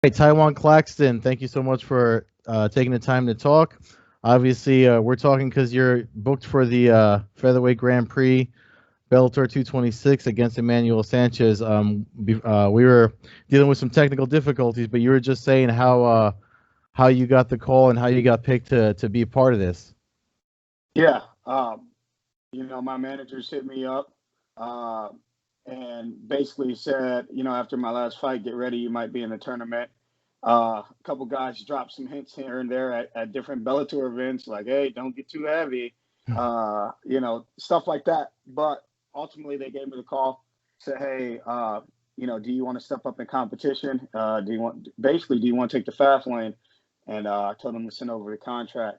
Hey, Tywan Claxton, thank you so much for taking the time to talk. Obviously, we're talking because you're booked for the Featherweight Grand Prix, Bellator 226 against Emmanuel Sanchez. We were dealing with some technical difficulties, but you were just saying how you got the call and how you got picked to be a part of this. Yeah, my managers hit me up uh, and basically said, after my last fight, get ready, you might be in the tournament. A couple guys dropped some hints here and there at different Bellator events, like, hey, don't get too heavy, stuff like that. But ultimately, they gave me the call, said, hey, do you want to step up in competition? Do you want to take the fast lane? And I told them to send over the contract.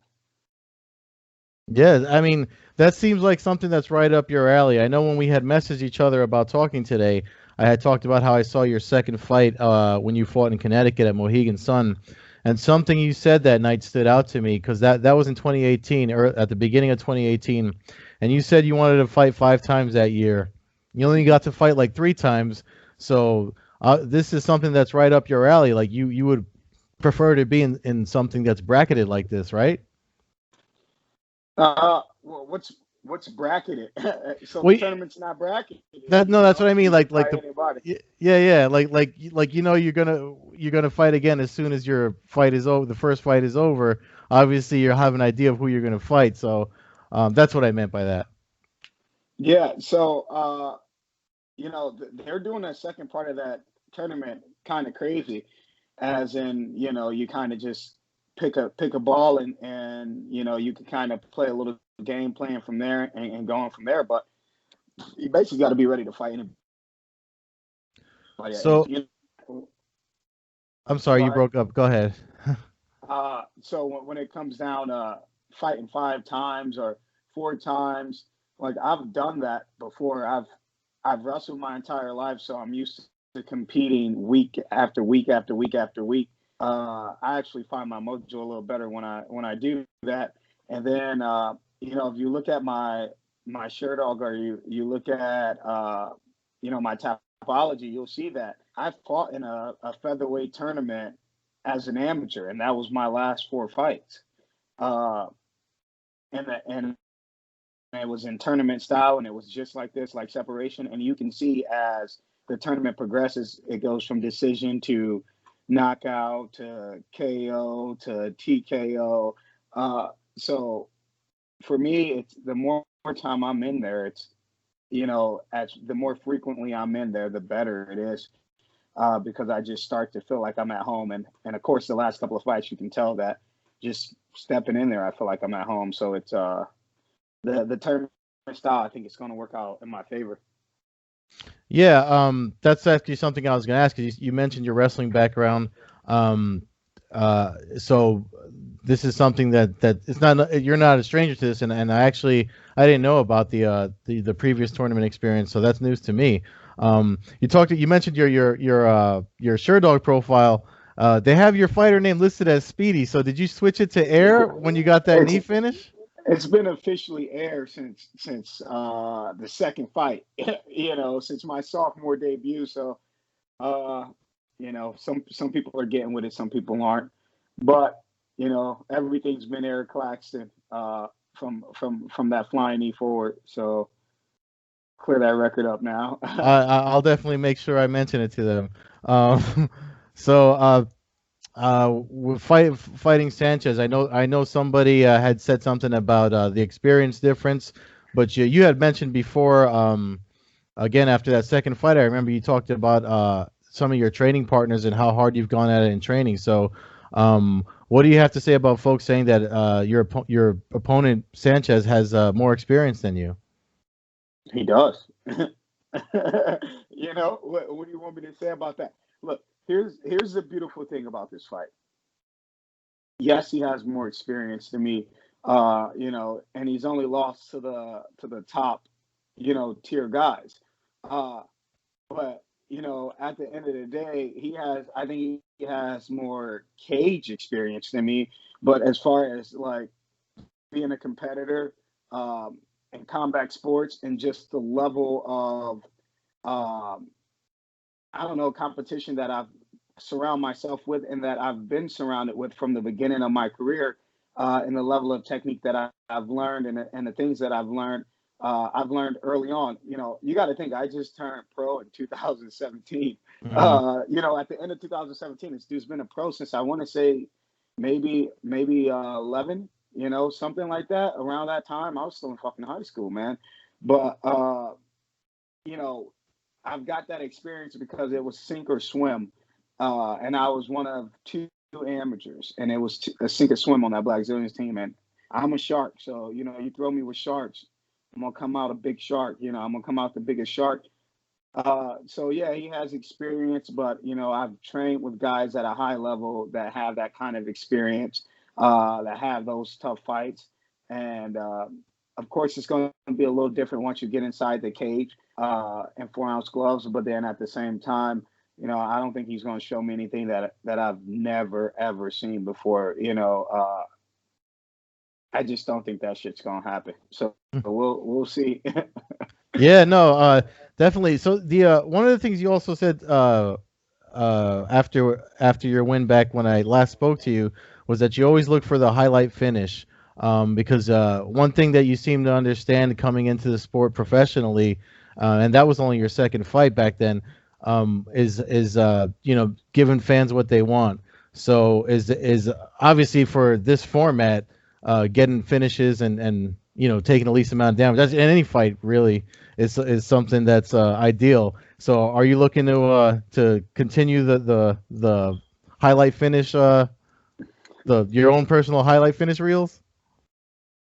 Yeah, I mean, that seems like something that's right up your alley. I know when we had messaged each other about talking today, I had talked about how I saw your second fight when you fought in Connecticut at Mohegan Sun, and something you said that night stood out to me because that was in 2018 or at the beginning of 2018, and you said you wanted to fight 5 times that year. You only got to fight like 3 times, so this is something that's right up your alley. Like you would prefer to be in something that's bracketed like this, right? Well, what's bracketed? So the Well, tournament's not bracketed. that no, that's what I mean. You can Like fight the anybody. yeah, like you're gonna fight again as soon as your fight is over. The first fight is over. Obviously, you have an idea of who you're gonna fight. So, that's what I meant by that. Yeah. So, they're doing that second part of that tournament kind of crazy, as in, you kind of just pick a ball and you can kind of play a little game plan from there and going from there. But you basically got to be ready to fight anybody at any. So I'm sorry, Go you ahead. broke up. Go ahead. So when it comes down to fighting 5 times or 4 times, like I've done that before. I've wrestled my entire life, so I'm used to competing week after week after week after week. I actually find my mojo a little better when I do that. And then if you look at my shirt dog or you look at my topology, you'll see that I fought in a featherweight tournament as an amateur, and that was my last 4 fights. Uh, and it was in tournament style, and it was just like this, like separation. And you can see as the tournament progresses, it goes from decision to knockout to KO to TKO. So for me, it's the more time I'm in there, it's as the more frequently I'm in there, the better it is. Because I just start to feel like I'm at home. And of course, the last couple of fights, you can tell that just stepping in there, I feel like I'm at home. So it's the tournament style. I think it's going to work out in my favor. Yeah, that's actually something I was gonna ask. 'Cause you mentioned your wrestling background. Um, so this is something that it's not you're not a stranger to this, and I didn't know about the previous tournament experience, so that's news to me. You mentioned your Sherdog profile. They have your fighter name listed as Speedy. So did you switch it to Air when you got that it's knee finish? it's been officially aired since the second fight. Since my sophomore debut. So uh, some people are getting with it, some people aren't. But everything's been Eric Claxton from that flying knee forward. So clear that record up now. I'll definitely make sure I mention it to them. Um, so with fighting Sanchez, I know somebody had said something about the experience difference, but you had mentioned before. Again, after that second fight, I remember you talked about some of your training partners and how hard you've gone at it in training. So, what do you have to say about folks saying that your opponent Sanchez has more experience than you? He does. What do you want me to say about that? Look, here's the beautiful thing about this fight. Yes, he has more experience than me. And he's only lost to the top, tier guys. Uh, but at the end of the day, I think he has more cage experience than me. But as far as like being a competitor in combat sports and just the level of um, I don't know, competition that I've surround myself with and that I've been surrounded with from the beginning of my career, and the level of technique that I've learned, and the things that I've learned early on. You know, you got to think I just turned pro in 2017. Hmm. You know, at the end of 2017, this dude's been a pro since I want to say maybe 11. You know, something like that. Around that time, I was still in fucking high school, man. But you know, I've got that experience because it was sink or swim, and I was one of two amateurs, and it was a sink or swim on that Black Zillions team. And I'm a shark, so you know, you throw me with sharks, I'm gonna come out a big shark. You know, I'm gonna come out the biggest shark. So yeah, he has experience, but you know, I've trained with guys at a high level that have that kind of experience, that have those tough fights, and of course, it's going to be a little different once you get inside the cage, in 4 ounce gloves. But then at the same time, you know, I don't think he's going to show me anything that I've never ever seen before. You know, I just don't think that shit's going to happen. So we'll see. Yeah, no, definitely. So the one of the things you also said after your win back when I last spoke to you was that you always look for the highlight finish, because one thing that you seem to understand coming into the sport professionally, and that was only your second fight back then, is you know, giving fans what they want. So is obviously for this format, getting finishes and you know, taking the least amount of damage. That's in any fight really is something that's ideal. So are you looking to continue the highlight finish, the your own personal highlight finish reels?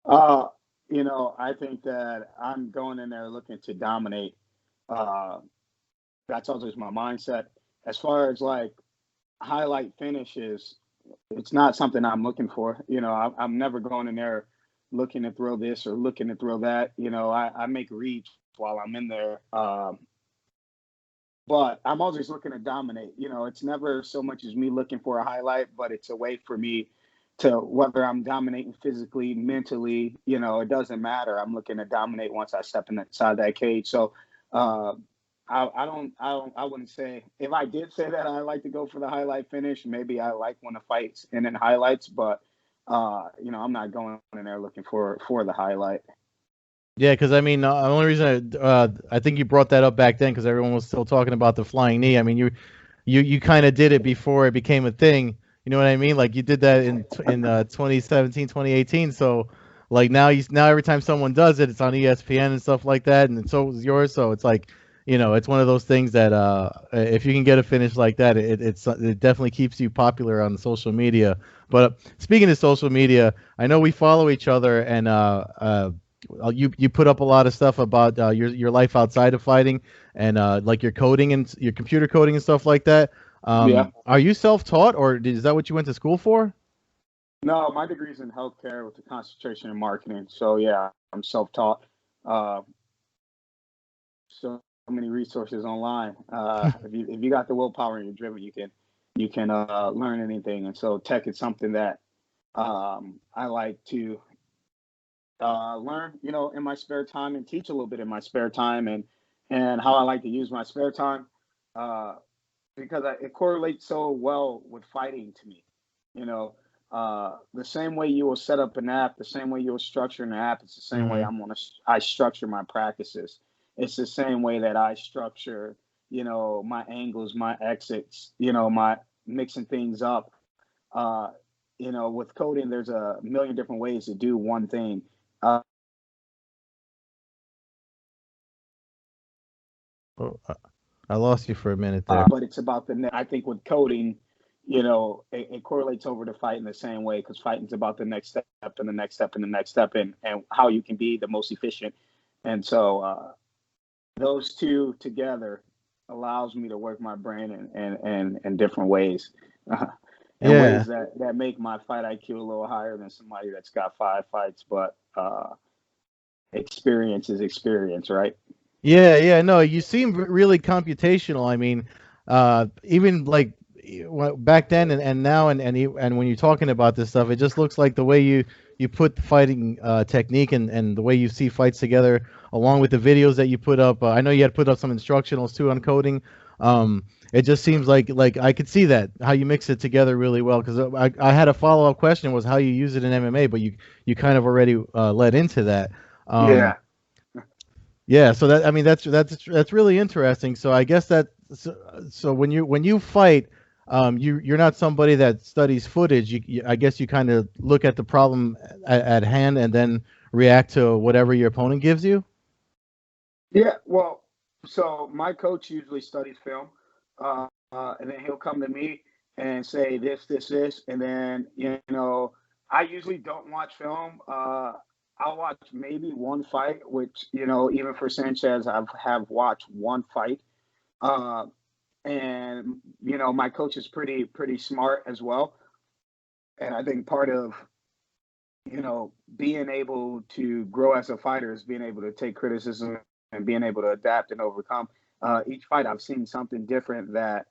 uh, you know, I think that I'm going in there looking to dominate. Uh, that's always my mindset. As far as like highlight finishes, it's not something I'm looking for. You know, I'm never going in there looking to throw this or looking to throw that. You know, I make reads while I'm in there. But I'm always looking to dominate. You know, it's never so much as me looking for a highlight, but it's a way for me to, whether I'm dominating physically, mentally, you know, it doesn't matter. I'm looking to dominate once I step inside that cage. So uh, I wouldn't say, if I did say that I like to go for the highlight finish, maybe I like when the fights and then highlights, but you know, I'm not going in there looking for the highlight. Yeah, because I mean, the only reason I think you brought that up back then because everyone was still talking about the flying knee. I mean, you kind of did it before it became a thing. You know what I mean? Like you did that in 2017, 2018. So like now every time someone does it, it's on ESPN and stuff like that, and so is yours. So it's like, you know, it's one of those things that if you can get a finish like that, it definitely keeps you popular on social media. But speaking of social media, I know we follow each other, and you put up a lot of stuff about your life outside of fighting, and like your coding and your computer coding and stuff like that. Yeah. Are you self-taught, or is that what you went to school for? No, my degree's in healthcare with a concentration in marketing. So yeah, I'm self-taught. Uh, so many resources online. If you got the willpower and you're driven, you can learn anything. And so tech is something that I like to learn, you know, in my spare time and teach a little bit in my spare time, and how I like to use my spare time, uh, because it correlates so well with fighting to me. You know, the same way you will set up an app, the same way you'll structure an app, it's the same way Hmm. I structure my practices. It's the same way that I structure, you know, my angles, my exits, you know, my mixing things up. Uh, you know, with coding, there's a million different ways to do one thing. Uh, Oh, I lost you for a minute there. but it's about I think with coding, you know, it correlates over to fighting the same way, because fighting's about the next step and the next step and the next step, and how you can be the most efficient. And so those two together allows me to work my brain in different ways, and Yeah. ways that make my fight IQ a little higher than somebody that's got 5 fights. But experience is experience, right? Yeah, yeah, no, you seem really computational. I mean, even like back then and now and when you're talking about this stuff, it just looks like the way you put the fighting technique and the way you see fights together, along with the videos that you put up. I know you had put up some instructionals too on coding. it just seems like I could see that how you mix it together really well. Because I had a follow up question was how you use it in MMA, but you kind of already led into that. Yeah. Yeah, so that I mean that's really interesting. So I guess so when you fight, you're not somebody that studies footage. I guess you kind of look at the problem at hand and then react to whatever your opponent gives you. Yeah, well, so my coach usually studies film, and then he'll come to me and say this, and then I usually don't watch film. I'll watch maybe one fight, which even for Sanchez, have watched one fight, uh, and my coach is pretty smart as well, and I think part of being able to grow as a fighter is being able to take criticism and being able to adapt and overcome. Each fight, I've seen something different that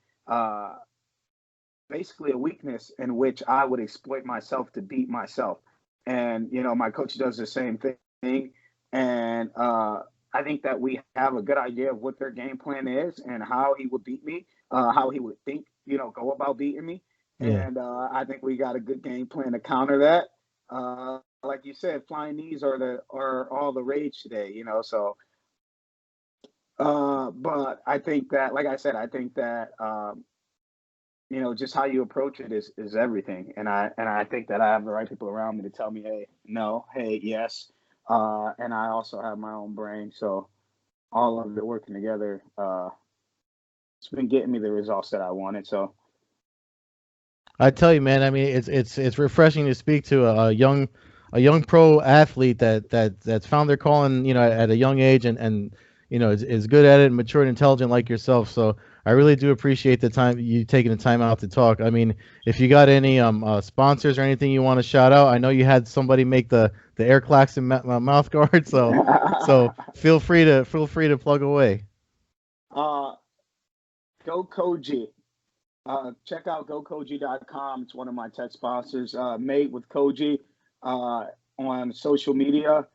basically a weakness in which I would exploit myself to beat myself. And, my coach does the same thing. And I think that we have a good idea of what their game plan is and how he would beat me, how he would think, go about beating me. Yeah. And I think we got a good game plan to counter that. Like you said, flying knees are all the rage today, so but I think that, like I said, I think that just how you approach it is everything, and I think that I have the right people around me to tell me, hey, no, hey, yes, and I also have my own brain, so all of it working together, it's been getting me the results that I wanted. So I tell you, man. I mean, it's refreshing to speak to a young pro athlete that's found their calling, at a young age and is good at it and mature and intelligent like yourself. So I really do appreciate the time you taking the time out to talk. I mean, if you got any sponsors or anything you want to shout out, I know you had somebody make the Air Claxton mouth guard, so feel free to plug away. uh, go Koji. Check out gokoji.com. It's one of my tech sponsors. Made with Koji on social media.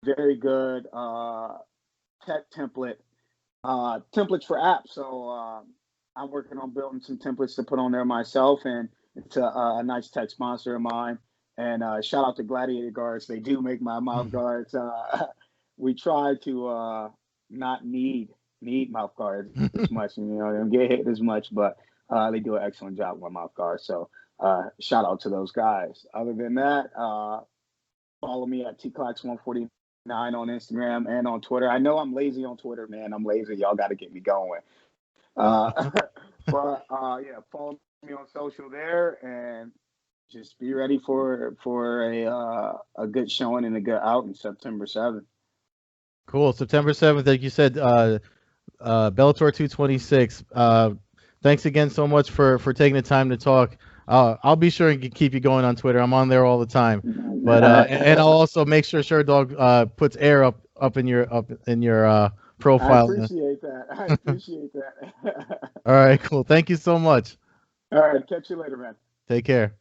Very good tech templates for apps. So I'm working on building some templates to put on there myself, and it's a nice tech sponsor of mine. And shout out to Gladiator Guards. They do make my mouth guards. We try to not need mouth guards as much, and get hit as much, but they do an excellent job with my mouth guards. So shout out to those guys. Other than that, follow me at tclax149 on Instagram and on Twitter. I know I'm lazy on Twitter, man. I'm lazy. Y'all got to get me going. Uh, but yeah, follow me on social there and just be ready for a good showing and a good out in September 7th. Cool. September 7th, like you said, Bellator 226. Thanks again so much for taking the time to talk. I'll be sure and keep you going on Twitter. I'm on there all the time. But and I'll also make sure Sherdog puts air up in your profile. I appreciate that. I appreciate that. All right, cool. Thank you so much. All right, catch you later, man. Take care.